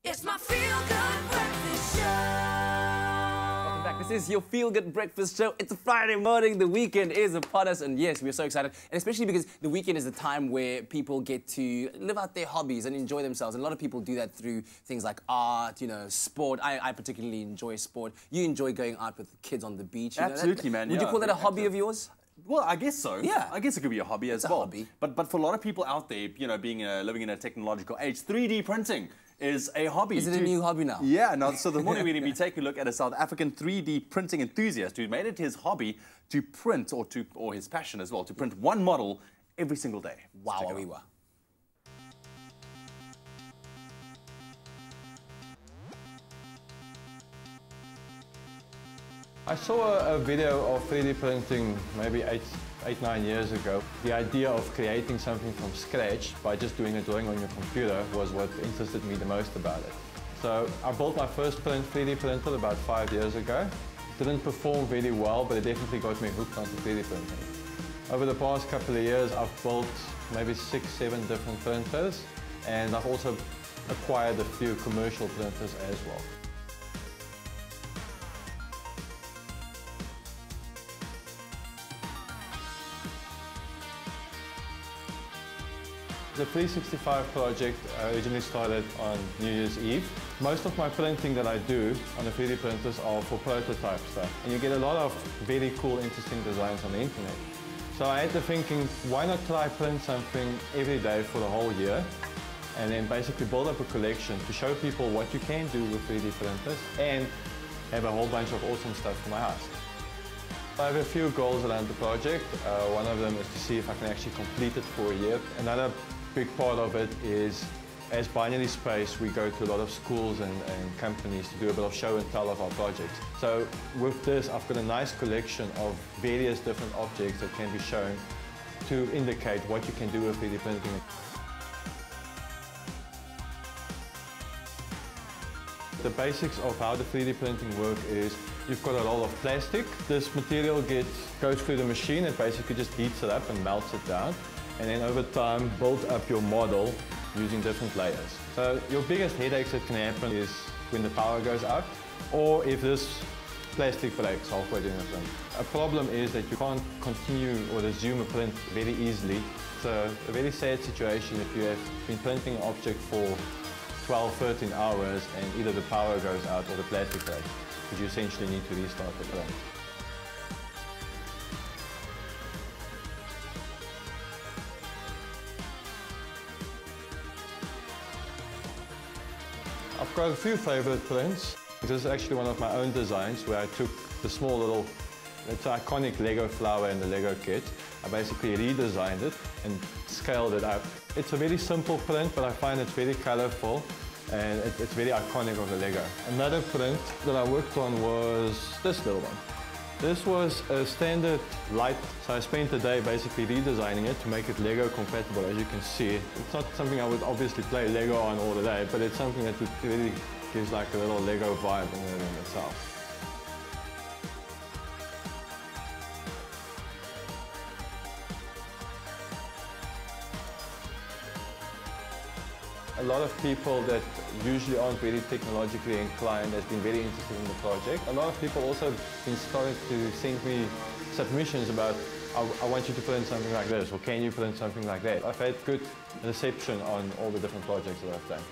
It's my feel-good breakfast show. Welcome back. This is your feel-good breakfast show. It's a Friday morning. The weekend is upon us. And yes, we're so excited. And especially because the weekend is the time where people get to live out their hobbies and enjoy themselves. And a lot of people do that through things like art, you know, sport. I particularly enjoy sport. You enjoy going out with the kids on the beach. Absolutely, man. Would you call that a hobby of yours? Well, I guess so. Yeah. I guess it could be a hobby as well. It's a hobby. But for a lot of people out there, you know, living in a technological age, 3D printing is a hobby. Is it a new hobby now? Yeah. Now, so this morning we're going to be taking a look at a South African 3D printing enthusiast who made it his hobby to print, or his passion as well, to print one model every single day. Wow, we were. I saw a video of 3D printing maybe 9 years ago. The idea of creating something from scratch by just doing a drawing on your computer was what interested me the most about it. So I built my first 3D printer about 5 years ago. Didn't perform really well, but it definitely got me hooked onto 3D printing. Over the past couple of years, I've built maybe 6, 7 different printers, and I've also acquired a few commercial printers as well. The 365 project originally started on New Year's Eve. Most of my printing that I do on the 3D printers are for prototype stuff. And you get a lot of very cool, interesting designs on the internet. So I had the thinking, why not try print something every day for the whole year? And then basically build up a collection to show people what you can do with 3D printers and have a whole bunch of awesome stuff for my house. I have a few goals around the project. One of them is to see if I can actually complete it for a year. Another big part of it is, as Binary Space, we go to a lot of schools and companies to do a bit of show and tell of our projects. So with this, I've got a nice collection of various different objects that can be shown to indicate what you can do with 3D printing. The basics of how the 3D printing work is, you've got a roll of plastic. This material goes through the machine. It basically just heats it up and melts it down. And then over time, build up your model using different layers. So your biggest headaches that can happen is when the power goes out, or if this plastic breaks halfway during the print. A problem is that you can't continue or resume a print very easily. It's a very sad situation if you have been printing an object for 12, 13 hours and either the power goes out or the plastic breaks, because you essentially need to restart the print. I've got a few favorite prints. This is actually one of my own designs where I took the small little, it's an iconic Lego flower in the Lego kit. I basically redesigned it and scaled it up. It's a very simple print, but I find it's very colorful and it's very iconic of the Lego. Another print that I worked on was this little one. This was a standard light, so I spent the day basically redesigning it to make it Lego compatible, as you can see. It's not something I would obviously play Lego on all the day, but it's something that really gives like a little Lego vibe in itself. A lot of people that usually aren't very technologically inclined has been very interested in the project. A lot of people also been starting to send me submissions about, I want you to print something like this, or can you print something like that? I've had good reception on all the different projects that I've done.